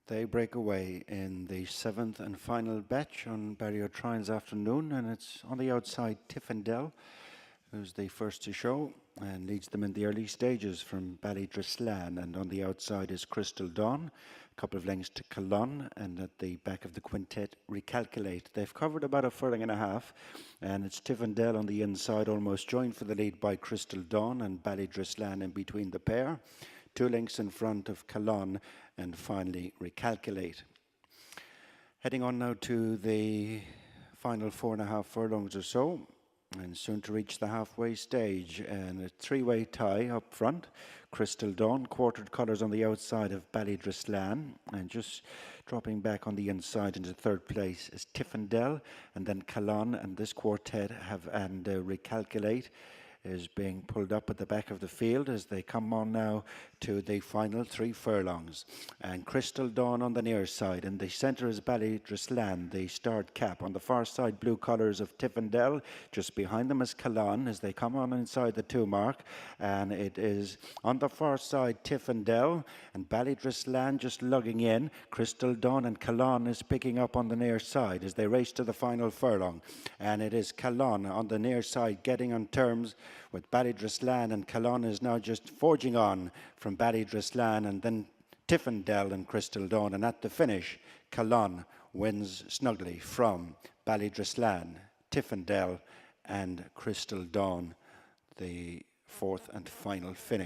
They break away in the 7th and final batch on Barrier Trials afternoon, and it's on the outside Tiffindale, who's the first to show and leads them in the early stages from Ballydrislan, and on the outside is Crystal Dawn, a couple of lengths to Colon, and at the back of the quintet Recalculate. They've covered about a furlong and a half, and it's Tiffindale on the inside, almost joined for the lead by Crystal Dawn, and Ballydrislan in between the pair. 2 lengths in front of Colon, and finally Recalculate. Heading on now to the final 4.5 furlongs or so, and soon to reach the halfway stage, and a 3-way tie up front. Crystal Dawn, quartered colours on the outside of Ballydrislan, and just dropping back on the inside into 3rd place is Tiffindale, and then Colon, and this quartet and Recalculate is being pulled up at the back of the field as they come on now to the final 3 furlongs. And Crystal Dawn on the near side. In the centre is Ballydrislan, the starred cap. On the far side, blue colours of Tiffindale. Just behind them is Colon as they come on inside the 2 mark. And it is on the far side, Tiffindale and Ballydrislan just lugging in. Crystal Dawn and Colon is picking up on the near side as they race to the final furlong. And it is Colon on the near side getting on terms with Ballydrislan, and Colon is now just forging on from Ballydrislan, and then Tiffindale and Crystal Dawn, and at the finish Colon wins snugly from Ballydrislan, Tiffindale and Crystal Dawn, the 4th and final finish.